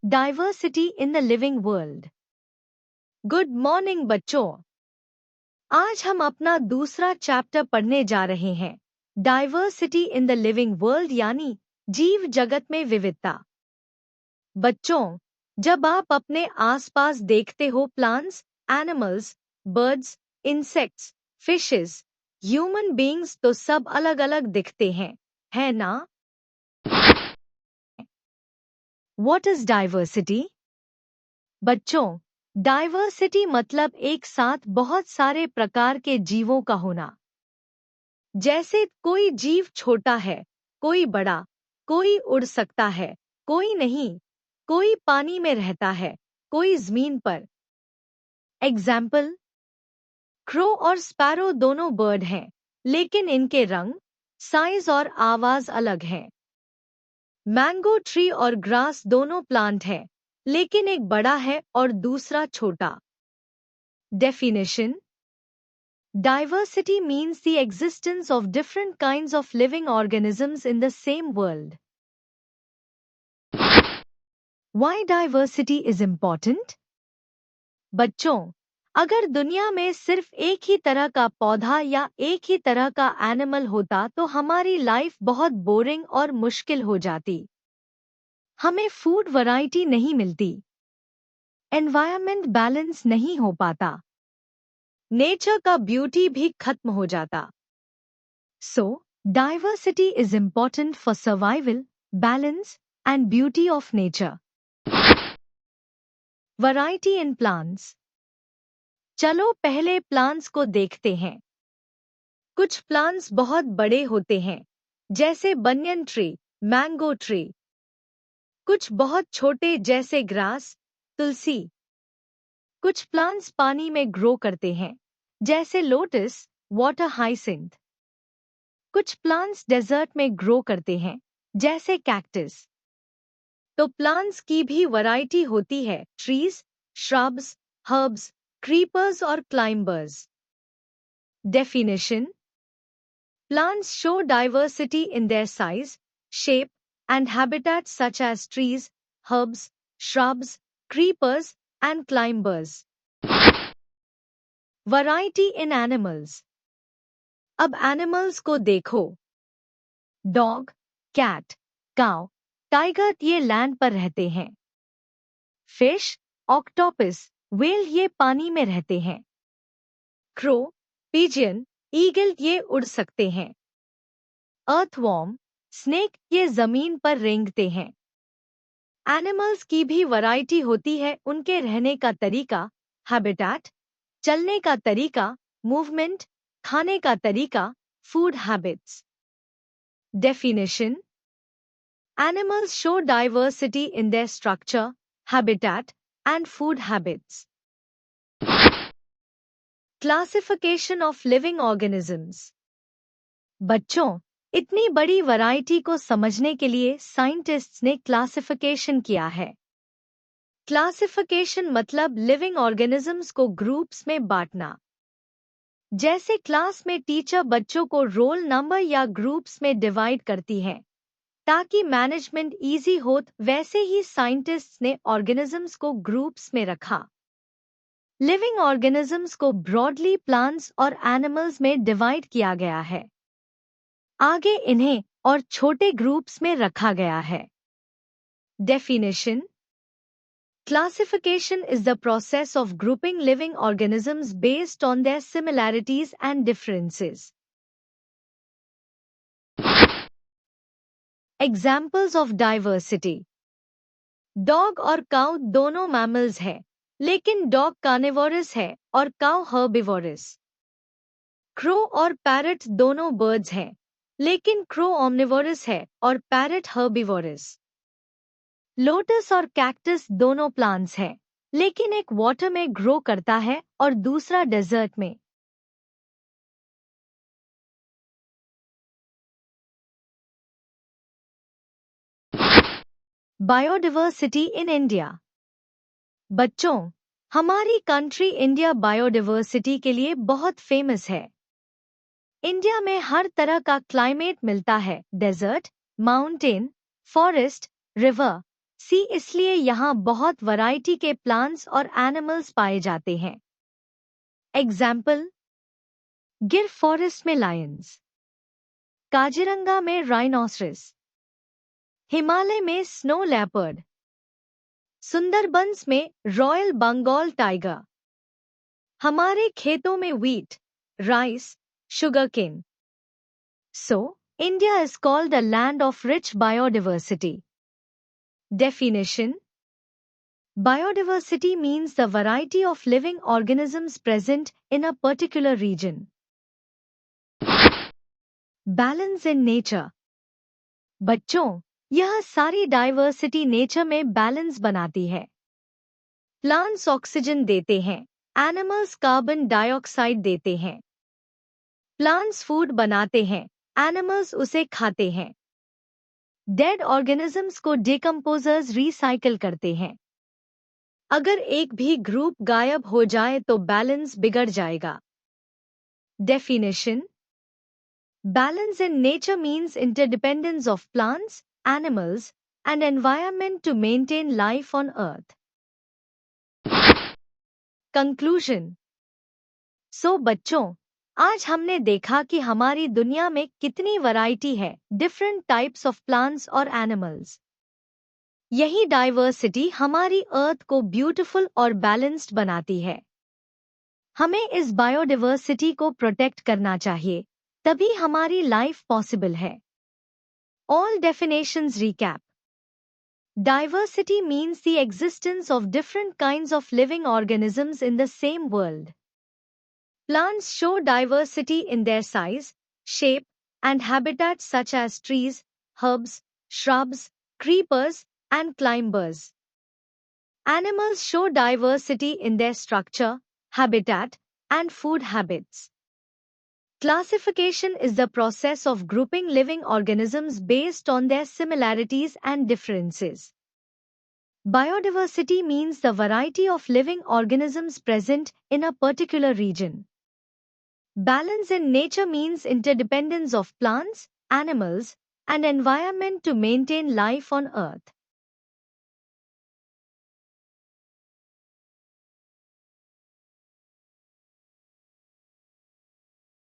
Diversity in the living world. Good morning बच्चों, आज हम अपना दूसरा चैप्टर पढ़ने जा रहे हैं, diversity in the living world यानी जीव जगत में विविधता। बच्चों, जब आप अपने आसपास देखते हो plants, animals, birds, insects, fishes, human beings तो सब अलग अलग दिखते हैं, है ना? What is diversity? बच्चों, डाइवर्सिटी मतलब एक साथ बहुत सारे प्रकार के जीवों का होना। जैसे कोई जीव छोटा है, कोई बड़ा, कोई उड़ सकता है, कोई नहीं, कोई पानी में रहता है, कोई जमीन पर। एग्जाम्पल, क्रो और स्पैरो दोनों बर्ड हैं, लेकिन इनके रंग, साइज और आवाज अलग हैं। मैंगो ट्री और ग्रास दोनों प्लांट हैं, लेकिन एक बड़ा है और दूसरा छोटा। Definition: Diversity means the existence of different kinds of living organisms in the same world. Why diversity is important? बच्चों, अगर दुनिया में सिर्फ एक ही तरह का पौधा या एक ही तरह का एनिमल होता तो हमारी लाइफ बहुत बोरिंग और मुश्किल हो जाती। हमें फूड वैरायटी नहीं मिलती, एनवायरनमेंट बैलेंस नहीं हो पाता, नेचर का ब्यूटी भी खत्म हो जाता। So, diversity is important for survival, balance, and beauty of nature. Variety in plants. चलो पहले प्लांट्स को देखते हैं। कुछ प्लांट्स बहुत बड़े होते हैं, जैसे बनियन ट्री, मैंगो ट्री। कुछ बहुत छोटे जैसे ग्रास, तुलसी। कुछ प्लांट्स पानी में ग्रो करते हैं, जैसे लोटस, वाटर हाइसिंथ। कुछ प्लांट्स डेजर्ट में ग्रो करते हैं, जैसे कैक्टस। तो प्लांट्स की भी वैरायटी होती है, ट्रीज, श्रब्स, हर्ब्स, क्रीपर्स और climbers. Definition: plants show diversity in their size, shape and habitat such as trees, herbs, shrubs, creepers and climbers. Variety in animals. अब एनिमल्स को देखो। डॉग, कैट, काऊ, टाइगर ये land पर रहते हैं। Fish, octopus, whale ये पानी में रहते हैं। क्रो, पिजियन, ईगल ये उड़ सकते हैं। अर्थवॉर्म, स्नेक ये जमीन पर रेंगते हैं। एनिमल्स की भी वैरायटी होती है, उनके रहने का तरीका, हैबिटेट, चलने का तरीका, मूवमेंट, खाने का तरीका, food habits. Definition: Animals show diversity in their structure, habitat, and food habits. Classification of living organisms. बच्चों, इतनी बड़ी वैरायटी को समझने के लिए साइंटिस्ट्स ने क्लासिफिकेशन किया है। क्लासिफिकेशन मतलब लिविंग ऑर्गेनिजम्स को ग्रुप्स में बांटना। जैसे क्लास में टीचर बच्चों को रोल नंबर या ग्रुप्स में डिवाइड करती है ताकि मैनेजमेंट इजी हो, वैसे ही साइंटिस्ट्स ने ऑर्गेनिजम्स को ग्रुप्स में रखा। लिविंग ऑर्गेनिजम्स को ब्रॉडली प्लांट्स और एनिमल्स में डिवाइड किया गया है। आगे इन्हें और छोटे ग्रुप्स में रखा गया है। Definition: classification is the process of grouping living organisms based on their similarities and differences. Examples of diversity. Dog और काऊ दोनों मैमल्स हैं, लेकिन डॉग कार्निवोरस है और काऊ हर्बिवोरस। क्रो और पैरट दोनों बर्ड्स हैं, लेकिन क्रो ओमनिवोरस है और पैरट हर्बिवोरस। लोटस और कैक्टस दोनों प्लांट्स हैं, लेकिन एक वाटर में ग्रो करता है और दूसरा डेजर्ट में। Biodiversity in India. बच्चों, हमारी कंट्री इंडिया बायोडिवर्सिटी के लिए बहुत फेमस है। इंडिया में हर तरह का क्लाइमेट मिलता है, डेजर्ट, माउंटेन, फॉरेस्ट, रिवर, सी इसलिए यहाँ बहुत वैरायटी के प्लांट्स और एनिमल्स पाए जाते हैं। एग्जाम्पल, गिर फॉरेस्ट में लायंस, काजीरंगा में राइनोसरस, हिमालय में स्नो लेपर्ड, सुंदरबंस में रॉयल बंगाल टाइगर, हमारे खेतों में wheat, rice, sugarcane. So, India is called a land of rich biodiversity. Definition: Biodiversity means the variety of living organisms present in a particular region. Balance in nature. बच्चों, यह सारी diversity nature में balance बनाती है। Plants oxygen देते हैं, animals carbon dioxide देते हैं। प्लांट्स फूड बनाते हैं, एनिमल्स उसे खाते हैं। डेड ऑर्गेनिजम्स को डिकम्पोजर्स रिसाइकल करते हैं। अगर एक भी ग्रुप गायब हो जाए तो बैलेंस बिगड़ जाएगा। Definition: Balance in nature means interdependence of plants, animals, and environment to maintain life on Earth. Conclusion. So बच्चों, आज हमने देखा कि हमारी दुनिया में कितनी वैरायटी है, डिफरेंट टाइप्स ऑफ प्लांट्स और एनिमल्स। यही डाइवर्सिटी हमारी अर्थ को ब्यूटीफुल और बैलेंस्ड बनाती है। हमें इस बायोडाइवर्सिटी को प्रोटेक्ट करना चाहिए, तभी हमारी लाइफ पॉसिबल है। All definitions recap. Diversity means the existence of different kinds of living organisms in the same world. Plants show diversity in their size, shape, and habitat such as trees, herbs, shrubs, creepers, and climbers. Animals show diversity in their structure, habitat, and food habits. Classification is the process of grouping living organisms based on their similarities and differences. Biodiversity means the variety of living organisms present in a particular region. Balance in nature means interdependence of plants, animals, and environment to maintain life on Earth.